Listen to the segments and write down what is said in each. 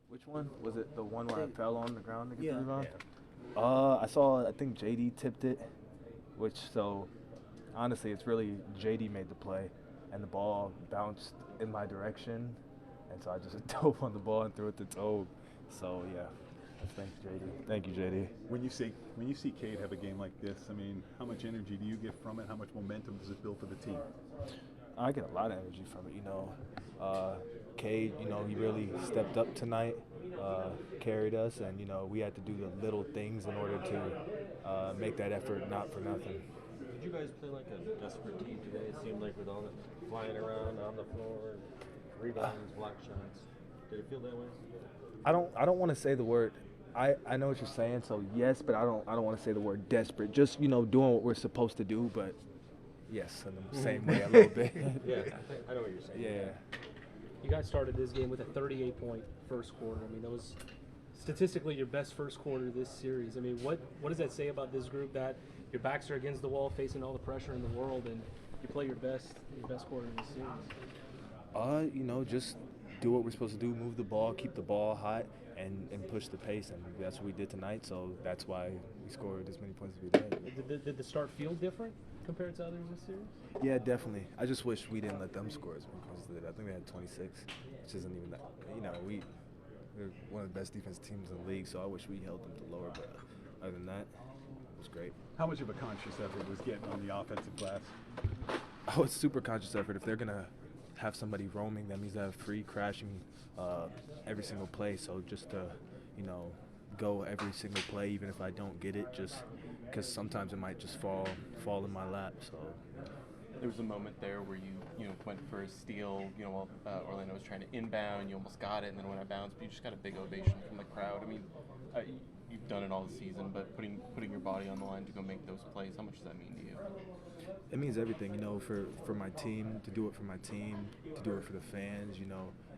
Which one? Was it the one where I fell on the ground to get Yeah. the rebound? Yeah. I think JD tipped it, so honestly, it's really JD made the play, and the ball bounced in my direction, and so I just dove on the ball and threw it to Tobe. So yeah, thanks JD. Thank you JD. When you see Cade have a game like this, I mean, how much energy do you get from it? How much momentum does it build for the team? I get a lot of energy from it, Cade, he really stepped up tonight, carried us, and, we had to do the little things in order to make that effort not for nothing. Did you guys play like a desperate team today? It seemed like with all the flying around on the floor, rebounds, block shots. Did it feel that way? I don't want to say the word. I know what you're saying, so yes, but I don't want to say the word desperate. Just, doing what we're supposed to do, but yes, in the same way a little bit. Yeah, I know what you're saying. Yeah. You guys started this game with a 38-point first quarter. I mean, that was statistically your best first quarter this series. I mean, what does that say about this group, that your backs are against the wall, facing all the pressure in the world, and you play your best quarter in this series? Just do what we're supposed to do, move the ball, keep the ball hot, and push the pace, and that's what we did tonight, so that's why we scored as many points as we did. Did the start feel different compared to others this series? Yeah, definitely. I just wish we didn't let them score as many points as they did. I think they had 26, which isn't even that. We're one of the best defensive teams in the league, so I wish we held them to lower, but other than that, it was great. How much of a conscious effort was getting on the offensive glass? Oh, it's super conscious effort. If they're going to have somebody roaming, that means they have free crashing every single play, so just to, go every single play, even if I don't get it, just because sometimes it might just fall in my lap, so. There was a moment there where you went for a steal, while Orlando was trying to inbound, you almost got it, and then when I bounced, but you just got a big ovation from the crowd. I mean, you've done it all season, but putting your body on the line to go make those plays, how much does that mean to you? It means everything, for my team, to do it for my team, to do it for the fans,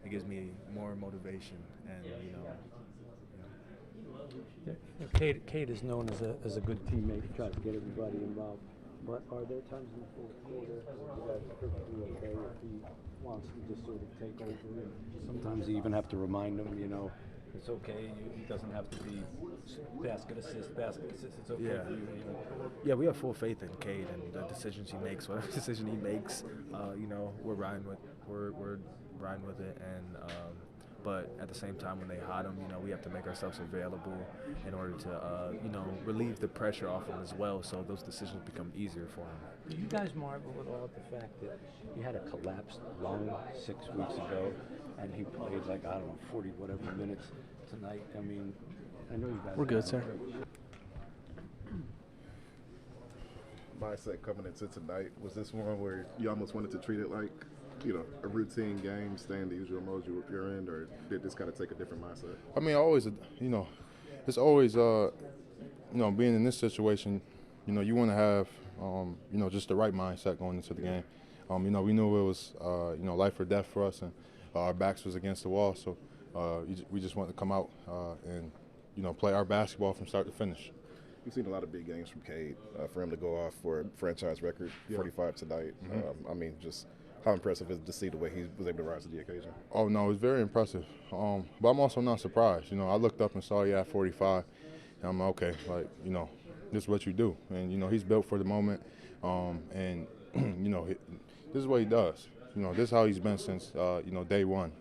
it gives me more motivation, and, Cade is known as a good teammate. He tries to get everybody involved. But are there times in the fourth quarter where you guys are perfectly okay if he wants to just sort of take over? And sometimes you even have to remind him, it's okay. He doesn't have to be basket assist. It's okay Yeah. for you. Yeah, we have full faith in Cade and the decisions he makes. Whatever decision he makes, we're riding with it, and but at the same time, when they hot him, we have to make ourselves available in order to, relieve the pressure off him as well, so those decisions become easier for him. Do you guys marvel at all at the fact that he had a collapsed lung 6 weeks ago, and he played 40 whatever minutes tonight? I mean, I know you guys. We're good, sir. Mindset coming into tonight, was this one where you almost wanted to treat it like, a routine game, stay in the usual mode you're in, or did this kind of take a different mindset? I mean, it's always, being in this situation, you want to have, just the right mindset going into the game. We knew it was, life or death for us, and our backs was against the wall, so we just wanted to come out and, play our basketball from start to finish. You've seen a lot of big games from Cade. For him to go off for a franchise record, 45 tonight. Mm-hmm. Just how impressive is it to see the way he was able to rise to the occasion? Oh, no, it was very impressive. But I'm also not surprised. I looked up and saw he had 45, and I'm okay, this is what you do. And, he's built for the moment, and, this is what he does. This is how he's been since, day one,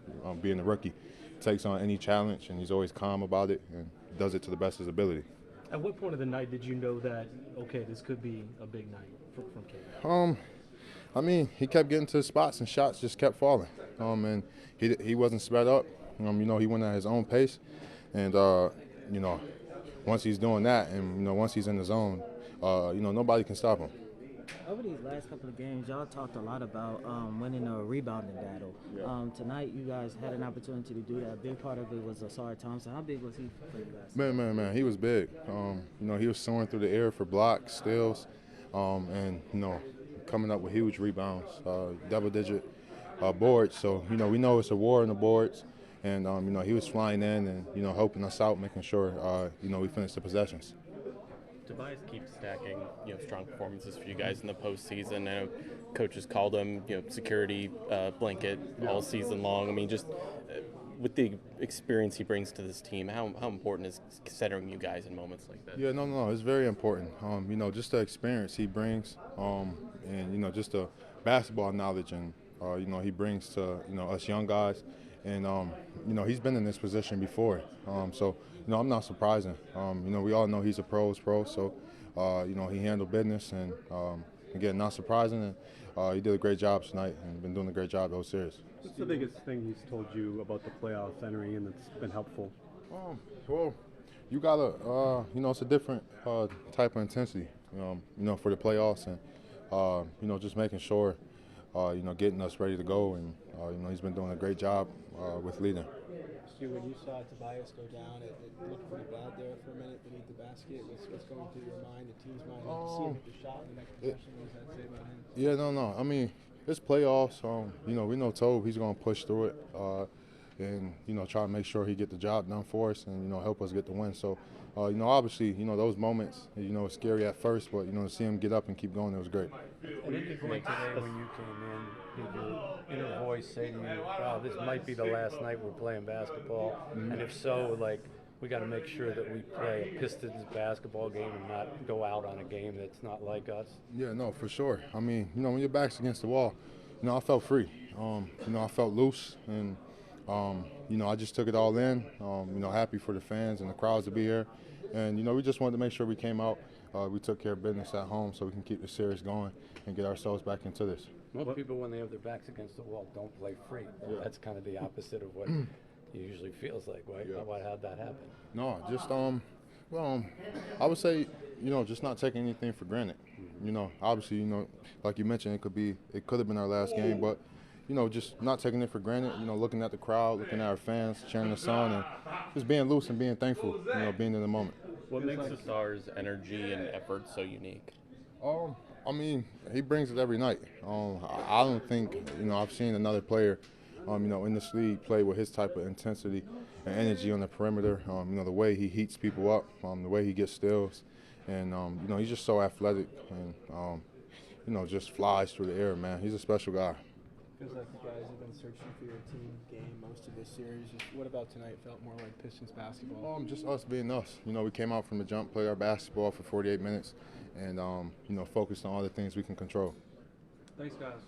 being a rookie. Takes on any challenge, and he's always calm about it and does it to the best of his ability. At what point of the night did you know that, okay, this could be a big night from Cade? He kept getting to the spots and shots just kept falling. And he wasn't sped up. He went at his own pace. And, once he's doing that and, once he's in the zone, nobody can stop him. Over these last couple of games, y'all talked a lot about winning a rebounding battle. Yeah. Tonight, you guys had an opportunity to do that. A big part of it was Asar Thompson. How big was he for you guys? Man, he was big. He was soaring through the air for blocks, steals, and, coming up with huge rebounds, double-digit boards. So, we know it's a war on the boards. And, he was flying in and, helping us out, making sure, we finish the possessions. Tobias keeps stacking, strong performances for you guys in the postseason. I know coaches called him, security blanket all season long. I mean, just with the experience he brings to this team, how important is centering you guys in moments like that? Yeah, no, it's very important. You know, just the experience he brings, and you know, just the basketball knowledge, and you know, he brings to us young guys, and you know, he's been in this position before, so you know, I'm not surprising. You know, we all know he's a pro, so you know, he handled business, and again, not surprising, and he did a great job tonight, and been doing a great job the whole series. What's the biggest thing he's told you about the playoffs entering and that's been helpful? Well, you gotta, you know, it's a different type of intensity, you know, for the playoffs, and you know, just making sure, you know, getting us ready to go, and you know, he's been doing a great job with leading. Stu, when you saw Tobias go down, it looked pretty bad there for a minute beneath the basket. What's going through your mind, the team's mind? Did you see him hit the shot in the next possession? What does that say about him? Yeah, no. I mean, it's playoffs. You know, we know Tobe, he's going to push through it, and you know, try to make sure he get the job done for us, and you know, help us get the win. So, you know, obviously, you know, those moments, you know, it's scary at first, but you know, to see him get up and keep going, it was great. What did you think today when you came in? Did your inner voice say to you, "Wow, this might be the last night we're playing basketball"? And if so, like, we got to make sure that we play a Pistons basketball game and not go out on a game that's not like us? Yeah, no, for sure. I mean, you know, when your back's against the wall, you know, I felt free. You know, I felt loose, and you know, I just took it all in. You know, happy for the fans and the crowds to be here, and you know, we just wanted to make sure we came out. We took care of business at home, so we can keep the series going and get ourselves back into this. Most people, when they have their backs against the wall, don't play free. Yeah. That's kind of the opposite of what it usually feels like. Right? Yeah. How'd that happen? No, just well, I would say, you know, just not taking anything for granted. You know, obviously, you know, like you mentioned, it could have been our last game, but you know, just not taking it for granted. You know, looking at the crowd, looking at our fans, cheering us on, and just being loose and being thankful. You know, being in the moment. What makes the Stars' energy and effort so unique? I mean, he brings it every night. I don't think, you know, I've seen another player, you know, in this league play with his type of intensity and energy on the perimeter. You know, the way he heats people up, the way he gets steals, and you know, he's just so athletic and you know, just flies through the air, man. He's a special guy. Feels like you guys have been searching for your team game most of this series. What about tonight felt more like Pistons basketball? Just us being us. You know, we came out from the jump, played our basketball for 48 minutes, and you know, focused on all the things we can control. Thanks, guys.